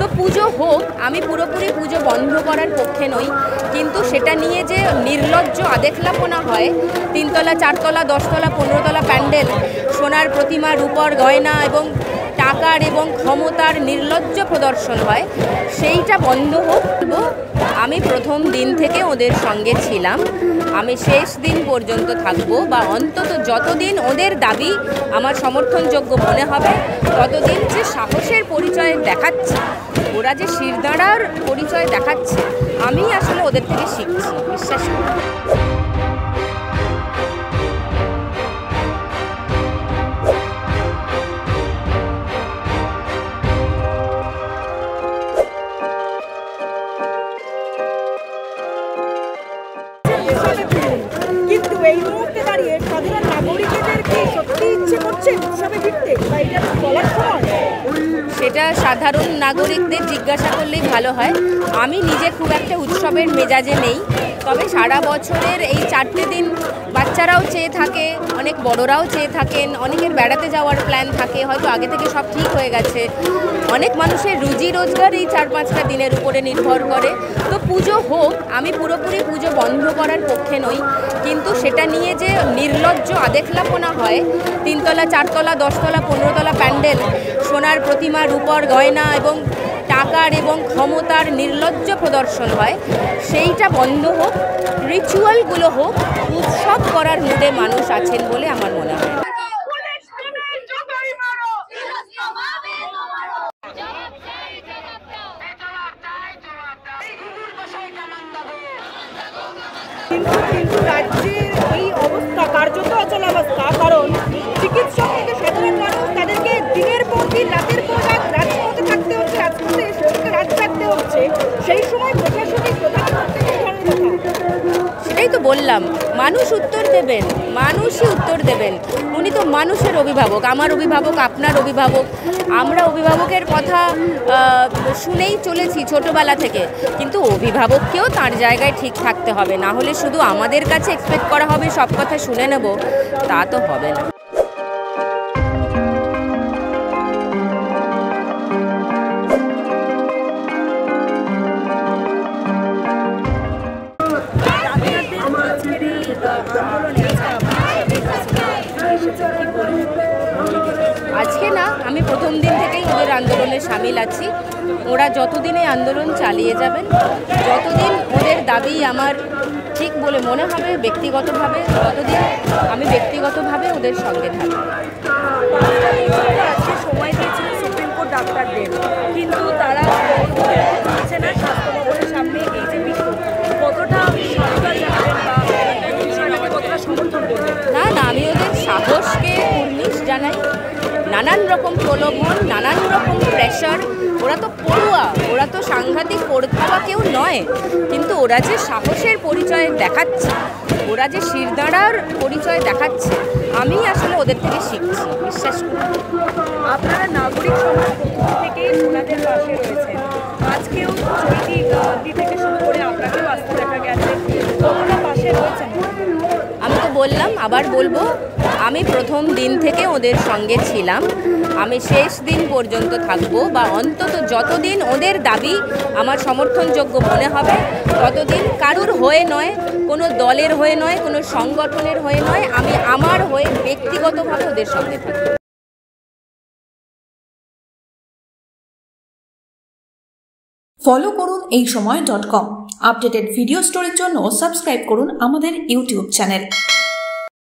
তো পুজো হোক, আমি পুরোপুরি পুজো বন্ধ করার পক্ষে নই, কিন্তু সেটা নিয়ে যে নির্লজ্জ আদেখলাপনা হয়, 3 তলা 4 তলা 10 তলা 15 তলা প্যান্ডেল, সোনার প্রতিমা, রূপর গয়না এবং টাকার এবং ক্ষমতার নির্লজ্জ প্রদর্শন হয়, সেইটা বন্ধ হোক। আমি প্রথম দিন থেকে ওদের সঙ্গে ছিলাম, আমি শেষ দিন পর্যন্ত থাকবো, বা অন্তত যতদিন ওদের দাবি আমার সমর্থনযোগ্য মনে হবে ততদিন। যে সাহসের পরিচয় দেখাচ্ছে ওরা, যে শিরদাঁড়ার পরিচয় দেখাচ্ছে, আমি আসলে ওদের থেকে শিখছি, বিশ্বাস করি। কিন্তু এই মুহূর্তে দাঁড়িয়ে সাধারণ নাগরিকদের কি সত্যি ইচ্ছে করছে উৎসবে ফিরতে, বা এটা বলার সময়? সেটা সাধারণ নাগরিকদের জিজ্ঞাসা করলেই ভালো হয়। আমি নিজে খুব একটা উৎসবের মেজাজে নেই, তবে সারা বছরের এই 4টে দিন বাচ্চারাও চেয়ে থাকে, অনেক বড়রাও চেয়ে থাকেন, অনেকের বেড়াতে যাওয়ার প্ল্যান থাকে, হয়তো আগে থেকে সব ঠিক হয়ে গেছে। অনেক মানুষের রুজি রোজগার এই 4-5টা দিনের উপরে নির্ভর করে। তো পুজো হোক, আমি পুরোপুরি পুজো বন্ধ করার পক্ষে নই, কিন্তু সেটা নিয়ে যে নির্লজ্জ আদেখলাপনা হয়, 3 তলা 4 তলা 10 তলা 15 তলা প্যান্ডেল, সোনার প্রতিমা, রূপর গয়না এবং টাকার এবং ক্ষমতার নির্লজ্জ প্রদর্শন হয়, সেইটা বন্ধ হোক। রিচুয়ালগুলো হোক। উৎসব করার মুডে মানুষ আছেন বলে আমার মনে হয়। কিন্তু রাজ্যের এই অবস্থা কার্যত অচলাবস্থা, কারণ চিকিৎসক থেকে সাধারণ মানুষ তাদেরকে দিনের পর দিন রাতের পর রাত রাজপথে থাকতে হচ্ছে, রাজপথে এসে রাত থাকতে হচ্ছে। সেই সময় প্রশাসনিক সেটাই তো বললাম, মানুষ উত্তর দেবেন, মানুষই উত্তর দেবেন। উনি তো মানুষের অভিভাবক, আমার অভিভাবক, আপনার অভিভাবক। আমরা অভিভাবকের কথা শুনেই চলেছি ছোটবেলা থেকে, কিন্তু অভিভাবককেও তার জায়গায় ঠিক থাকতে হবে, না হলে শুধু আমাদের কাছে এক্সপেক্ট করা হবে সব কথা শুনে নেব, তা তো হবে না। আজকে না, আমি প্রথম দিন থেকেই ওদের আন্দোলনে সামিল আছি। ওরা যতদিন এই আন্দোলন চালিয়ে যাবেন, যতদিন ওদের দাবি আমার ঠিক বলে মনে হবে ব্যক্তিগতভাবে, ততদিন আমি ব্যক্তিগতভাবে ওদের সঙ্গে থাকব। আজকে সময় দিয়েছিল সুপ্রিম কোর্ট ডাক্তারদের, কিন্তু তারা দিচ্ছে না স্বাস্থ্য ভবনের সামনে এই যে বিক্ষোভ, কতটা কতটা সমর্থন করবে? না, আমি ওদের সাহসকে কুর্নিশ জানাই। নানান রকম প্রলোভন, নানান রকম প্রেশার, ওরা তো পড়ুয়া, ওরা তো সাংঘাতিক পড়ুয়া কেউ নয়, কিন্তু ওরা যে সাহসের পরিচয় দেখাচ্ছে, ওরা যে শিরদাঁড়ার পরিচয় দেখাচ্ছে, আমি আসলে ওদের থেকে শিখছি, বিশ্বাস করি। আপনারা নাগরিক সমাজ থেকেই ওনাদের পাশে রয়েছেন, আজকেও চৈতি থেকে শুরু করে আপনাকেও আসতে দেখা গেছে, কতটা পাশে রয়েছেন? আমি তো বললাম, আবার বলবো, আমি প্রথম দিন থেকে ওদের সঙ্গে ছিলাম, আমি শেষ দিন পর্যন্ত থাকবো, বা অন্তত যতদিন ওদের দাবি আমার সমর্থনযোগ্য মনে হবে ততদিন। কারুর হয়ে নয়, কোনো দলের হয়ে নয়, কোনো সংগঠনের হয়ে নয়, আমি আমার হয়ে ব্যক্তিগতভাবে ওদের সঙ্গে থাকবো। ফলো করুন এইসময়.com। আপডেটেড ভিডিও স্টোরির জন্য সাবস্ক্রাইব করুন আমাদের ইউটিউব চ্যানেল।